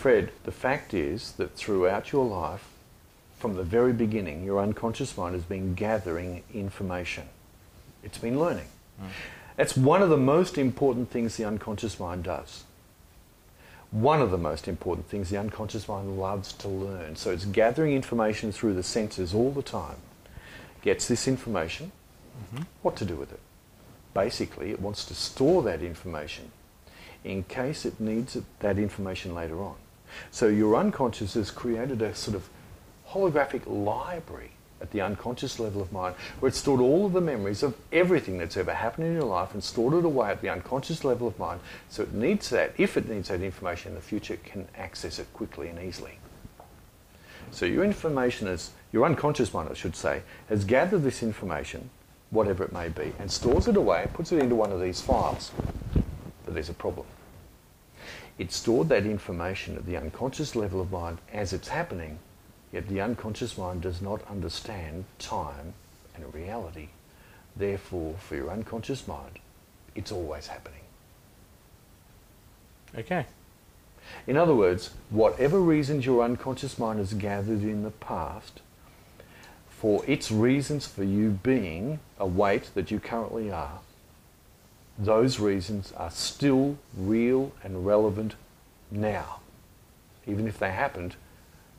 Fred, the fact is that throughout your life, from the very beginning, your unconscious mind has been gathering information. It's been learning. That's one of the most important things the unconscious mind does. One of the most important things the unconscious mind loves to learn. So it's gathering information through the senses all the time. Gets this information, what to do with it? Basically, it wants to store that information in case it needs that information later on. So your unconscious has created a sort of holographic library at the unconscious level of mind, where it's stored all of the memories of everything that's ever happened in your life and stored it away at the unconscious level of mind, so it needs that, if it needs that information in the future, it can access it quickly and easily. So your information is, your unconscious mind, I should say, has gathered this information, whatever it may be, and stores it away, puts it into one of these files. But there's a problem. It stored that information at the unconscious level of mind as it's happening, yet the unconscious mind does not understand time and reality. Therefore, for your unconscious mind, it's always happening. Okay. In other words, whatever reasons your unconscious mind has gathered in the past, for its reasons for you being a weight that you currently are, those reasons are still real and relevant now, even if they happened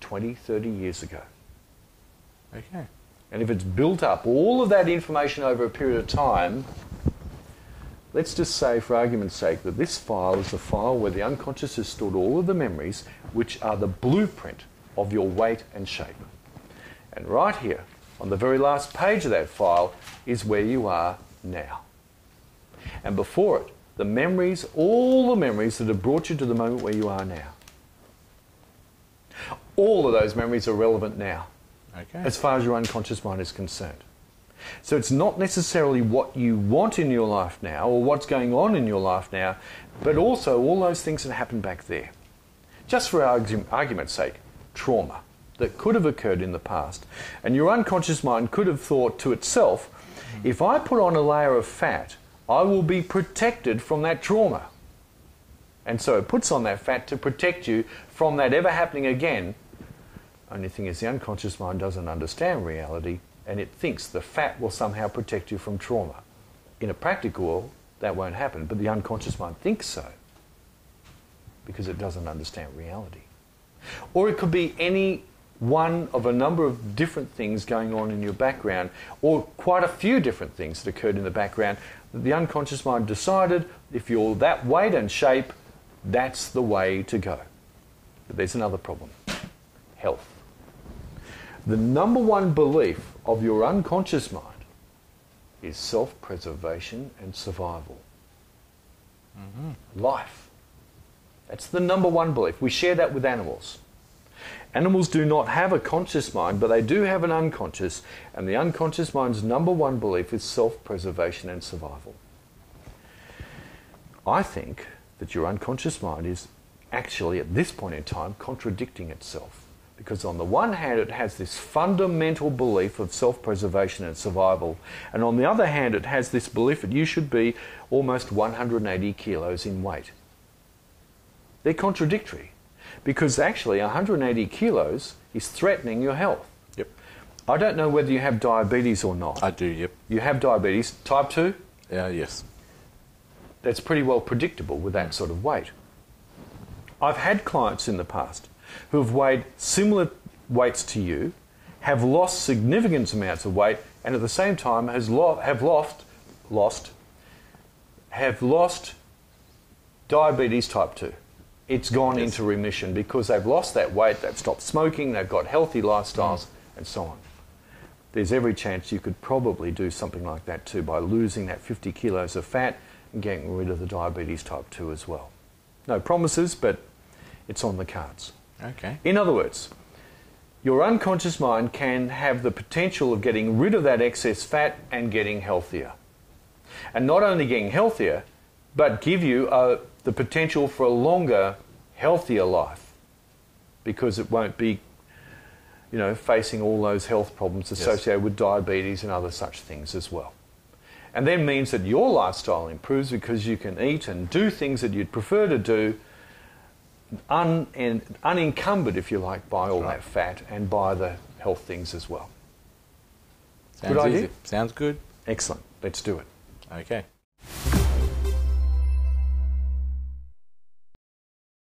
20, 30 years ago. Okay. And if it's built up, all of that information over a period of time, let's just say, for argument's sake, that this file is a file where the unconscious has stored all of the memories which are the blueprint of your weight and shape. And right here, on the very last page of that file, is where you are now. And before it, the memories, all the memories that have brought you to the moment where you are now. All of those memories are relevant now, Okay. as far as your unconscious mind is concerned. So it's not necessarily what you want in your life now or what's going on in your life now, but also all those things that happened back there. Just for argument's sake, trauma that could have occurred in the past. And your unconscious mind could have thought to itself, if I put on a layer of fat, I will be protected from that trauma. And so it puts on that fat to protect you from that ever happening again. Only thing is, the unconscious mind doesn't understand reality, and it thinks the fat will somehow protect you from trauma. In a practical world, that won't happen, but the unconscious mind thinks so, because it doesn't understand reality. Or it could be any one of a number of different things going on in your background, or quite a few different things that occurred in the background, that the unconscious mind decided, if you're that weight and shape, that's the way to go. But there's another problem. Health. The number one belief of your unconscious mind is self-preservation and survival. Life. That's the number one belief. We share that with animals. Animals do not have a conscious mind, but they do have an unconscious, and the unconscious mind's number one belief is self-preservation and survival. I think that your unconscious mind is actually, at this point in time, contradicting itself. Because on the one hand, it has this fundamental belief of self-preservation and survival, and on the other hand, it has this belief that you should be almost 180 kilos in weight. They're contradictory, because actually 180 kilos is threatening your health. Yep. I don't know whether you have diabetes or not. I do, yep. You have diabetes, type 2? Yes. That's pretty well predictable with that sort of weight. I've had clients in the past who have weighed similar weights to you, have lost significant amounts of weight, and at the same time have lost diabetes type 2. It's gone into remission because they've lost that weight, they've stopped smoking, they've got healthy lifestyles, and so on. There's every chance you could probably do something like that too by losing that 50 kilos of fat and getting rid of the diabetes type 2 as well. No promises, but it's on the cards. Okay. In other words, your unconscious mind can have the potential of getting rid of that excess fat and getting healthier. And not only getting healthier, but give you the potential for a longer, healthier life, because it won't be, facing all those health problems associated with diabetes and other such things as well. And then means that your lifestyle improves because you can eat and do things that you'd prefer to do and unencumbered, if you like, by all Right. that fat and by the health things as well. Sounds Good idea? easy. Sounds good. Excellent. Let's do it. Okay.